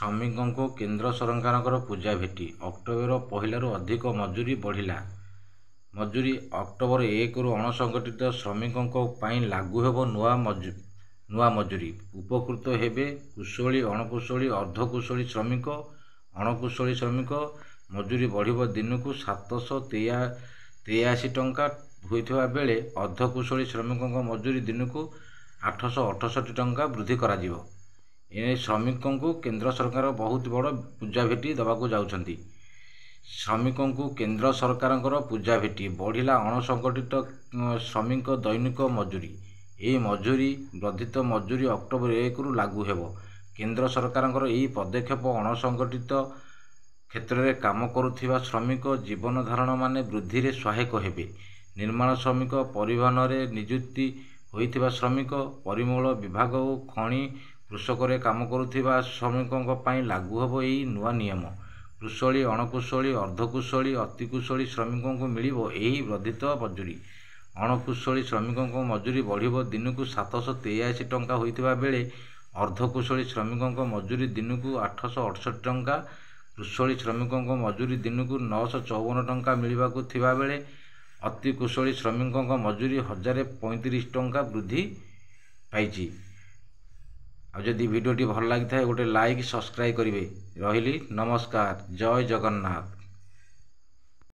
ଶ୍ରମିକଙ୍କୁ କେନ୍ଦ୍ର ସରକାରଙ୍କର ପୂଜା ଭେଟି ଅକ୍ଟୋବର 1ରୁ ଅଧିକ ମଜୁରୀ ବଢ଼ିଲା। ମଜୁରୀ ଅକ୍ଟୋବର 1ରୁ ଅଣସଂଗଠିତ ଶ୍ରମିକଙ୍କ ପାଇଁ ଲାଗୁ ହେବ ନୂଆ ମଜୁରୀ। ଉପକୃତ ହେବେ କୁଶଳୀ, ଅଣକୁଶଳୀ, ଅର୍ଦ୍ଧକୁଶଳୀ ଶ୍ରମିକ। ଅଣକୁଶଳୀ ଶ୍ରମିକ ମଜୁରୀ ବଢ଼ିବ ଦିନକୁ 783 ଟଙ୍କା ହୋଇଥିବା ବେଳେ ଅର୍ଦ୍ଧକୁଶଳୀ ଶ୍ରମିକଙ୍କ ମଜୁରୀ ଦିନକୁ 868 ଟଙ୍କା ବୃଦ୍ଧି କରାଯିବ। ଏନେଇ ଶ୍ରମିକଙ୍କୁ କେନ୍ଦ୍ର ସରକାର ବହୁତ ବଡ଼ ପୂଜା ଭେଟି ଦେବାକୁ ଯାଉଛନ୍ତି। ଶ୍ରମିକଙ୍କୁ କେନ୍ଦ୍ର ସରକାରଙ୍କର ପୂଜା ଭେଟି ବଢ଼ିଲା ଅଣସଂଗଠିତ ଶ୍ରମିକ ଦୈନିକ ମଜୁରୀ। ଏହି ମଜୁରୀ ବର୍ଦ୍ଧିତ ମଜୁରୀ ଅକ୍ଟୋବର 1ରୁ ଲାଗୁ ହେବ। କେନ୍ଦ୍ର ସରକାରଙ୍କର ଏହି ପଦକ୍ଷେପ ଅଣସଂଗଠିତ କ୍ଷେତ୍ରରେ କାମ କରୁଥିବା ଶ୍ରମିକ ଜୀବନଧାରଣମାନ ବୃଦ୍ଧିରେ ସହାୟକ ହେବେ। ନିର୍ମାଣ ଶ୍ରମିକ, ପରିବହନରେ ନିଯୁକ୍ତି ହୋଇଥିବା ଶ୍ରମିକ, ପରିମଳ ବିଭାଗ ଓ ଖଣି କୃଷକରେ କାମ କରୁଥିବା ଶ୍ରମିକଙ୍କ ପାଇଁ ଲାଗୁ ହେବ ଏହି ନୂଆ ନିୟମ। କୁଶଳୀ, ଅଣକୁଶଳୀ, ଅର୍ଦ୍ଧକୁଶଳୀ, ଅତିକୁଶଳୀ ଶ୍ରମିକଙ୍କୁ ମିଳିବ ଏହି ବର୍ଦ୍ଧିତ ମଜୁରୀ। ଅଣକୁଶଳୀ ଶ୍ରମିକଙ୍କ ମଜୁରୀ ବଢ଼ିବ ଦିନକୁ 783 ଟଙ୍କା ହୋଇଥିବା ବେଳେ ଅର୍ଦ୍ଧକୁଶଳୀ ଶ୍ରମିକଙ୍କ ମଜୁରୀ ଦିନକୁ 868 ଟଙ୍କା। କୁଶଳୀ ଶ୍ରମିକଙ୍କ ମଜୁରୀ ଦିନକୁ 954 ଟଙ୍କା ମିଳିବାକୁ ଥିବା ବେଳେ ଅତିକୁଶଳୀ ଶ୍ରମିକଙ୍କ ମଜୁରୀ 1035 ଟଙ୍କା ବୃଦ୍ଧି ପାଇଛି। ଆଉ ଯଦି ଭିଡ଼ିଓଟି ଭଲ ଲାଗିଥାଏ ଗୋଟେ ଲାଇକ୍, ସବସ୍କ୍ରାଇବ୍ କରିବେ। ରହିଲି, ନମସ୍କାର, ଜୟ ଜଗନ୍ନାଥ।